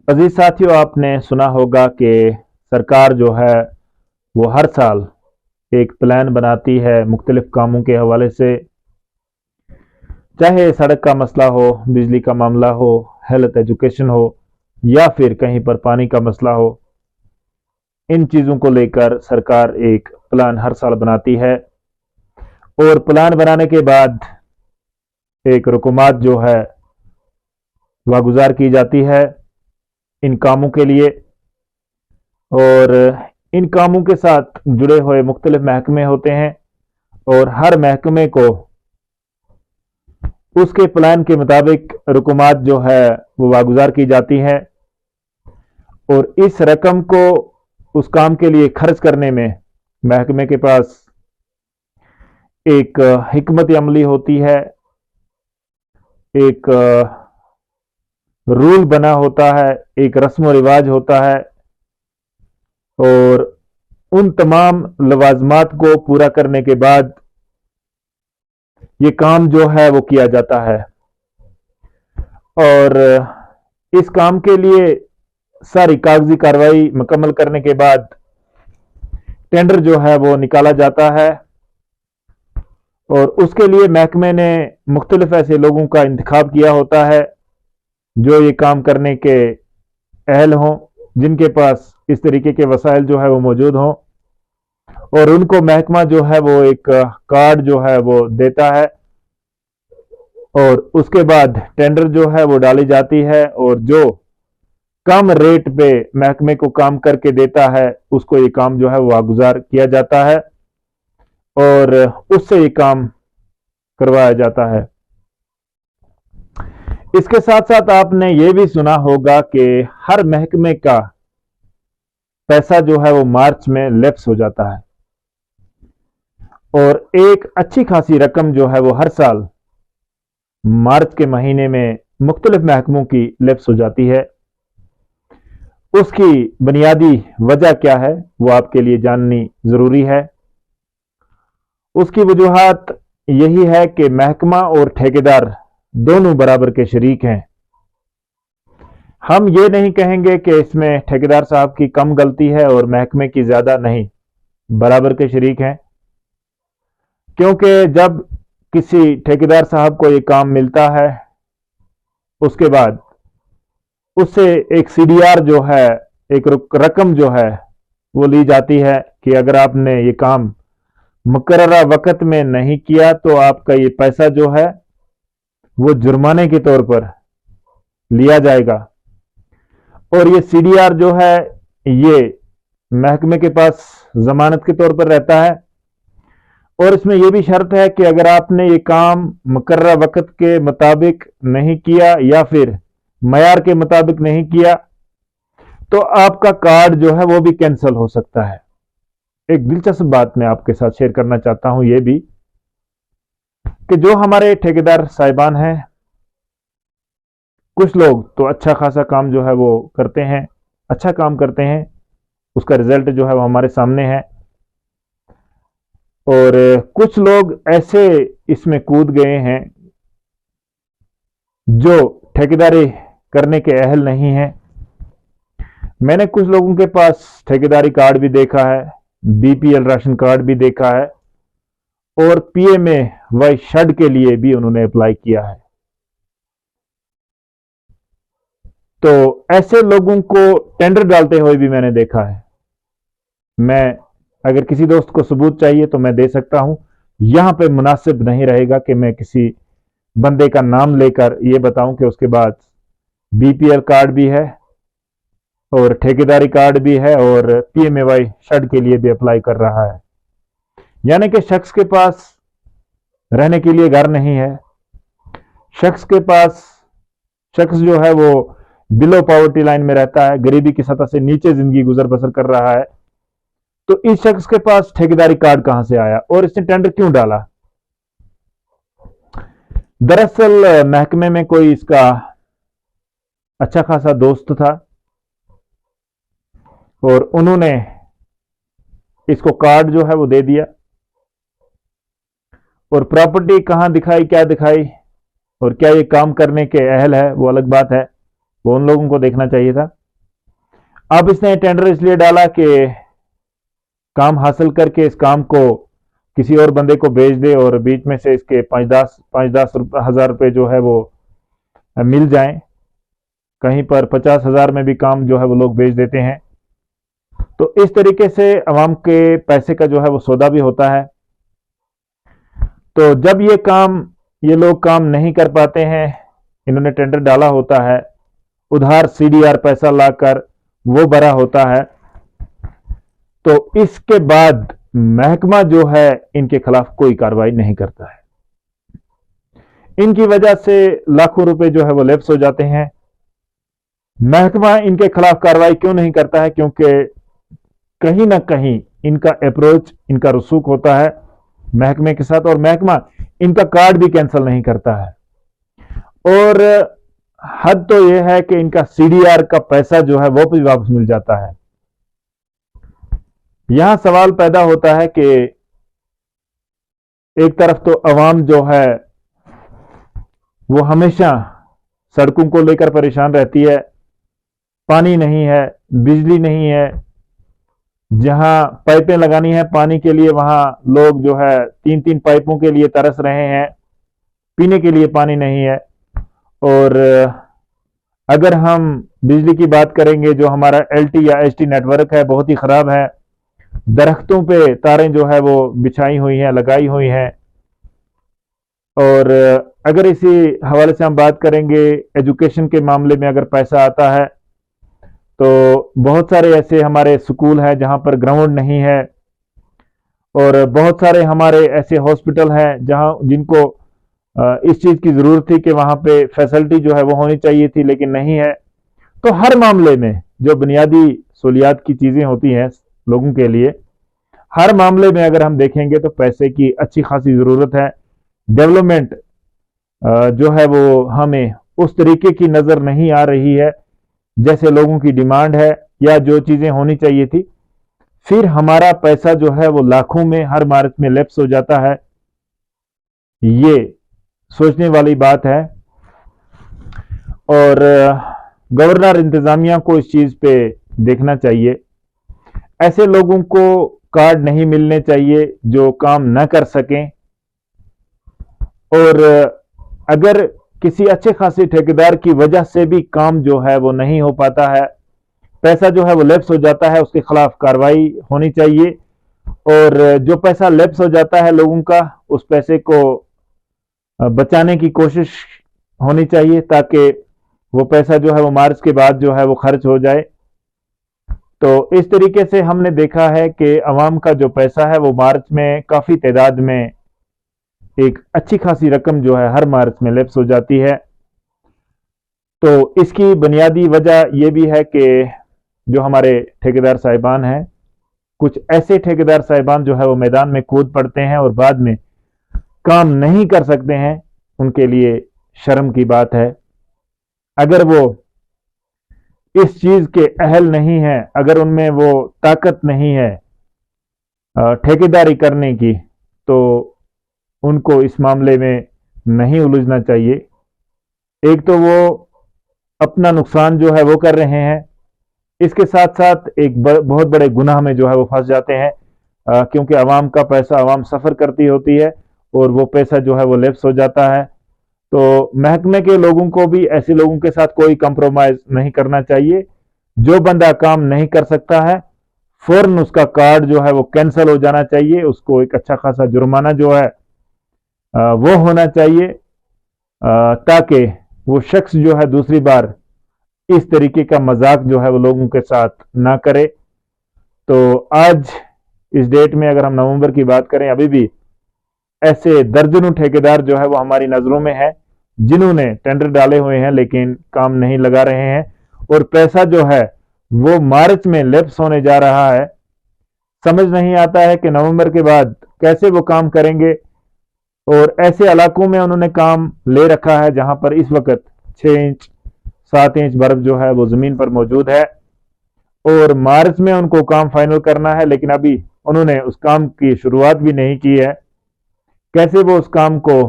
अजीज साथियों, आपने सुना होगा कि सरकार जो है वो हर साल एक प्लान बनाती है मुख्तलिफ कामों के हवाले से, चाहे सड़क का मसला हो, बिजली का मामला हो, हेल्थ एजुकेशन हो या फिर कहीं पर पानी का मसला हो। इन चीज़ों को लेकर सरकार एक प्लान हर साल बनाती है और प्लान बनाने के बाद एक रुकूमात जो है वह गुजार की जाती है इन कामों के लिए। और इन कामों के साथ जुड़े हुए मुख्तलिफ महकमे होते हैं और हर महकमे को उसके प्लान के मुताबिक रुकूमात जो है वो वागुजार की जाती है और इस रकम को उस काम के लिए खर्च करने में महकमे के पास एक हिकमत अमली होती है, एक रूल बना होता है, एक रस्म व रिवाज होता है और उन तमाम लवाजमात को पूरा करने के बाद ये काम जो है वो किया जाता है। और इस काम के लिए सारी कागजी कार्रवाई मुकम्मल करने के बाद टेंडर जो है वो निकाला जाता है और उसके लिए महकमे ने मुख्तलिफ ऐसे लोगों का इंतखाब किया होता है जो ये काम करने के अहल हों, जिनके पास इस तरीके के वसाइल जो है वो मौजूद हों, और उनको महकमा जो है वो एक कार्ड जो है वो देता है और उसके बाद टेंडर जो है वो डाली जाती है और जो कम रेट पे महकमे को काम करके देता है उसको ये काम जो है वो वागुजार किया जाता है और उससे ये काम करवाया जाता है। इसके साथ साथ आपने ये भी सुना होगा कि हर महकमे का पैसा जो है वो मार्च में लैप्स हो जाता है और एक अच्छी खासी रकम जो है वो हर साल मार्च के महीने में मुख्तलिफ महकमों की लैप्स हो जाती है। उसकी बुनियादी वजह क्या है वो आपके लिए जाननी जरूरी है। उसकी वजूहात यही है कि महकमा और ठेकेदार दोनों बराबर के शरीक हैं। हम ये नहीं कहेंगे कि इसमें ठेकेदार साहब की कम गलती है और महकमे की ज्यादा, नहीं, बराबर के शरीक हैं। क्योंकि जब किसी ठेकेदार साहब को ये काम मिलता है उसके बाद उससे एक सीडीआर जो है, एक रकम जो है वो ली जाती है कि अगर आपने ये काम मुकर्ररा वक्त में नहीं किया तो आपका ये पैसा जो है वो जुर्माने के तौर पर लिया जाएगा। और ये सीडीआर जो है ये महकमे के पास जमानत के तौर पर रहता है और इसमें यह भी शर्त है कि अगर आपने ये काम मुकर्ररा वक्त के मुताबिक नहीं किया या फिर मयार के मुताबिक नहीं किया तो आपका कार्ड जो है वो भी कैंसिल हो सकता है। एक दिलचस्प बात मैं आपके साथ शेयर करना चाहता हूं ये भी कि जो हमारे ठेकेदार साहिबान हैं, कुछ लोग तो अच्छा खासा काम जो है वो करते हैं, अच्छा काम करते हैं, उसका रिजल्ट जो है वो हमारे सामने है, और कुछ लोग ऐसे इसमें कूद गए हैं जो ठेकेदारी करने के अहल नहीं है। मैंने कुछ लोगों के पास ठेकेदारी कार्ड भी देखा है, बीपीएल राशन कार्ड भी देखा है और पीएमए वाई शड के लिए भी उन्होंने अप्लाई किया है। तो ऐसे लोगों को टेंडर डालते हुए भी मैंने देखा है। मैं अगर किसी दोस्त को सबूत चाहिए तो मैं दे सकता हूं। यहां पे मुनासिब नहीं रहेगा कि मैं किसी बंदे का नाम लेकर यह बताऊं कि उसके बाद बीपीएल कार्ड भी है और ठेकेदारी कार्ड भी है और पीएमएवाई शड के लिए भी अप्लाई कर रहा है। यानी कि शख्स के पास रहने के लिए घर नहीं है, शख्स जो है वो बिलो पॉवर्टी लाइन में रहता है, गरीबी की सतह से नीचे जिंदगी गुजर बसर कर रहा है। तो इस शख्स के पास ठेकेदारी कार्ड कहां से आया और इसने टेंडर क्यों डाला? दरअसल महकमे में कोई इसका अच्छा खासा दोस्त था और उन्होंने इसको कार्ड जो है वो दे दिया और प्रॉपर्टी कहां दिखाई, क्या दिखाई और क्या ये काम करने के अहल है वो अलग बात है, वो उन लोगों को देखना चाहिए था। अब इसने टेंडर इसलिए डाला कि काम हासिल करके इस काम को किसी और बंदे को भेज दे और बीच में से इसके 5-10 हज़ार रुपये जो है वो मिल जाएं। कहीं पर 50,000 में भी काम जो है वो लोग भेज देते हैं। तो इस तरीके से अवाम के पैसे का जो है वो सौदा भी होता है। तो जब ये लोग काम नहीं कर पाते हैं, इन्होंने टेंडर डाला होता है, उधार सीडीआर पैसा लाकर वो भरा होता है, तो इसके बाद महकमा जो है इनके खिलाफ कोई कार्रवाई नहीं करता है। इनकी वजह से लाखों रुपए जो है वो लैप्स हो जाते हैं। महकमा इनके खिलाफ कार्रवाई क्यों नहीं करता है? क्योंकि कहीं ना कहीं इनका अप्रोच, इनका रसूख होता है महकमे के साथ, और महकमा इनका कार्ड भी कैंसिल नहीं करता है। और हद तो यह है कि इनका सीडीआर का पैसा जो है वो भी वापस मिल जाता है। यहां सवाल पैदा होता है कि एक तरफ तो अवाम जो है वो हमेशा सड़कों को लेकर परेशान रहती है, पानी नहीं है, बिजली नहीं है, जहां पाइपें लगानी है पानी के लिए वहां लोग जो है 3-3 पाइपों के लिए तरस रहे हैं, पीने के लिए पानी नहीं है। और अगर हम बिजली की बात करेंगे, जो हमारा एलटी या एचटी नेटवर्क है बहुत ही खराब है, दरख्तों पे तारें जो है वो बिछाई हुई हैं, लगाई हुई हैं। और अगर इसी हवाले से हम बात करेंगे, एजुकेशन के मामले में अगर पैसा आता है तो बहुत सारे ऐसे हमारे स्कूल हैं जहां पर ग्राउंड नहीं है, और बहुत सारे हमारे ऐसे हॉस्पिटल हैं जिनको इस चीज़ की ज़रूरत थी कि वहां पे फैसिलिटी जो है वो होनी चाहिए थी, लेकिन नहीं है। तो हर मामले में जो बुनियादी सहूलियात की चीज़ें होती हैं लोगों के लिए, हर मामले में अगर हम देखेंगे तो पैसे की अच्छी खासी ज़रूरत है। डेवलपमेंट जो है वो हमें उस तरीके की नज़र नहीं आ रही है जैसे लोगों की डिमांड है या जो चीज़ें होनी चाहिए थी। फिर हमारा पैसा जो है वो लाखों में हर मार्च में लैप्स हो जाता है। ये सोचने वाली बात है, और गवर्नर इंतजामिया को इस चीज़ पे देखना चाहिए। ऐसे लोगों को कार्ड नहीं मिलने चाहिए जो काम न कर सकें, और अगर किसी अच्छे खासे ठेकेदार की वजह से भी काम जो है वो नहीं हो पाता है, पैसा जो है वो लैप्स हो जाता है, उसके खिलाफ कार्रवाई होनी चाहिए। और जो पैसा लैप्स हो जाता है लोगों का, उस पैसे को बचाने की कोशिश होनी चाहिए ताकि वो पैसा जो है वो मार्च के बाद जो है वो खर्च हो जाए। तो इस तरीके से हमने देखा है कि अवाम का जो पैसा है वो मार्च में काफ़ी तादाद में एक अच्छी खासी रकम जो है हर मार्च में लैप्स हो जाती है। तो इसकी बुनियादी वजह यह भी है कि जो हमारे ठेकेदार साहिबान हैं, कुछ ऐसे ठेकेदार साहिबान जो है वो मैदान में कूद पड़ते हैं और बाद में काम नहीं कर सकते हैं। उनके लिए शर्म की बात है। अगर वो इस चीज़ के अहल नहीं है, अगर उनमें वो ताकत नहीं है ठेकेदारी करने की, तो उनको इस मामले में नहीं उलझना चाहिए। एक तो वो अपना नुकसान जो है वो कर रहे हैं, इसके साथ साथ एक बहुत बड़े गुनाह में जो है वो फंस जाते हैं, क्योंकि आवाम का पैसा आवाम सफ़र करती होती है और वो पैसा जो है वो लैप्स हो जाता है। तो महकमे के लोगों को भी ऐसे लोगों के साथ कोई कंप्रोमाइज़ नहीं करना चाहिए। जो बंदा काम नहीं कर सकता है, फौरन उसका कार्ड जो है वो कैंसिल हो जाना चाहिए। उसको एक अच्छा खासा जुर्माना जो है वो होना चाहिए, ताकि वो शख्स जो है दूसरी बार इस तरीके का मजाक जो है वो लोगों के साथ ना करे। तो आज इस डेट में अगर हम नवंबर की बात करें, अभी भी ऐसे दर्जनों ठेकेदार जो है वो हमारी नज़रों में है जिन्होंने टेंडर डाले हुए हैं लेकिन काम नहीं लगा रहे हैं, और पैसा जो है वो मार्च में लैप्स होने जा रहा है। समझ नहीं आता है कि नवंबर के बाद कैसे वो काम करेंगे। और ऐसे इलाकों में उन्होंने काम ले रखा है जहां पर इस वक्त 6 इंच 7 इंच बर्फ जो है वो ज़मीन पर मौजूद है, और मार्च में उनको काम फाइनल करना है, लेकिन अभी उन्होंने उस काम की शुरुआत भी नहीं की है। कैसे वो उस काम को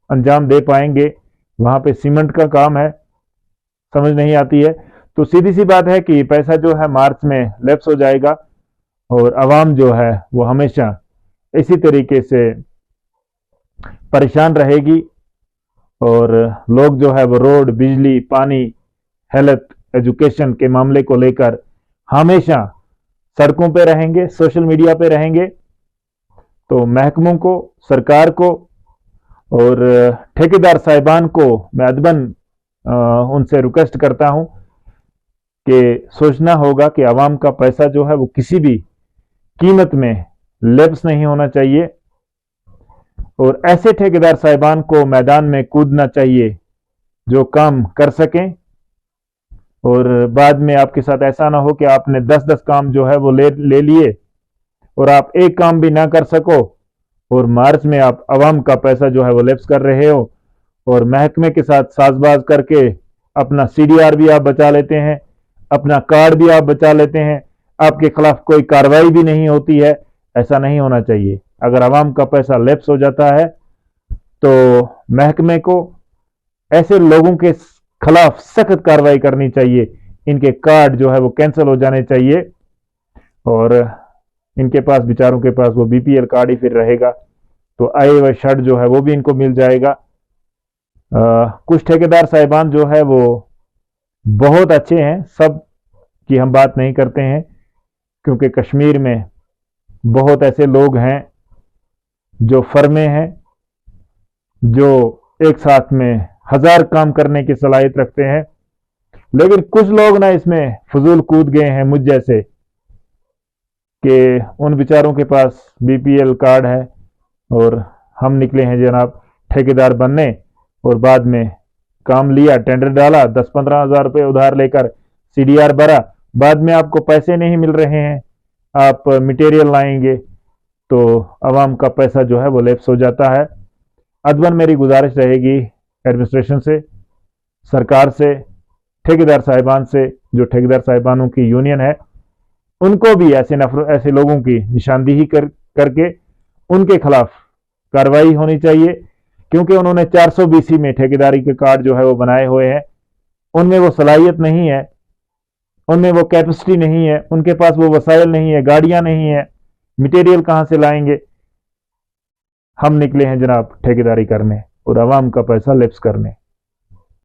अंजाम दे पाएंगे? वहां पे सीमेंट का काम है, समझ नहीं आती है। तो सीधी सी बात है कि पैसा जो है मार्च में लैप्स हो जाएगा और आवाम जो है वो हमेशा इसी तरीके से परेशान रहेगी और लोग जो है वो रोड, बिजली, पानी, हेल्थ, एजुकेशन के मामले को लेकर हमेशा सड़कों पे रहेंगे, सोशल मीडिया पे रहेंगे। तो महकमों को, सरकार को और ठेकेदार साहिबान को मैं अदबन उनसे रिक्वेस्ट करता हूं कि सोचना होगा कि आवाम का पैसा जो है वो किसी भी कीमत में लैप्स नहीं होना चाहिए और ऐसे ठेकेदार साहिबान को मैदान में कूदना चाहिए जो काम कर सकें और बाद में आपके साथ ऐसा ना हो कि आपने 10-10 काम जो है वो ले लिए और आप एक काम भी ना कर सको और मार्च में आप आवाम का पैसा जो है वो लैप्स कर रहे हो और महकमे के साथ साजबाज करके अपना CDR भी आप बचा लेते हैं, अपना कार्ड भी आप बचा लेते हैं, आपके खिलाफ कोई कार्रवाई भी नहीं होती है। ऐसा नहीं होना चाहिए। अगर आवाम का पैसा लैप्स हो जाता है तो महकमे को ऐसे लोगों के खिलाफ सख्त कार्रवाई करनी चाहिए, इनके कार्ड जो है वो कैंसिल हो जाने चाहिए और इनके पास, बेचारों के पास वो BPL कार्ड ही फिर रहेगा, तो आए हुए शर्ट जो है वो भी इनको मिल जाएगा। कुछ ठेकेदार साहिबान जो है वो बहुत अच्छे हैं, सब की हम बात नहीं करते हैं क्योंकि कश्मीर में बहुत ऐसे लोग हैं जो फर्मे हैं, जो एक साथ में 1000 काम करने की सलाहियत रखते हैं। लेकिन कुछ लोग ना इसमें फजूल कूद गए हैं मुझ जैसे कि उन बेचारों के पास BPL कार्ड है और हम निकले हैं जनाब ठेकेदार बनने और बाद में काम लिया, टेंडर डाला, 10-15 हज़ार रुपये उधार लेकर CDR भरा, बाद में आपको पैसे नहीं मिल रहे हैं, आप मटेरियल लाएंगे तो आवाम का पैसा जो है वो लैप्स हो जाता है। अदबन मेरी गुजारिश रहेगी एडमिनिस्ट्रेशन से, सरकार से, ठेकेदार साहिबान से, जो ठेकेदार साहिबानों की यूनियन है, उनको भी ऐसे लोगों की निशानदेही करके उनके खिलाफ कार्रवाई होनी चाहिए क्योंकि उन्होंने 420 में ठेकेदारी के कार्ड जो है वो बनाए हुए हैं। उनमें वो सलाहियत नहीं है, उनमें वो कैपेसिटी नहीं है, उनके पास वो वसाइल नहीं है, गाड़ियां नहीं है, मटेरियल कहां से लाएंगे। हम निकले हैं जनाब ठेकेदारी करने और आवाम का पैसा लैप्स करने।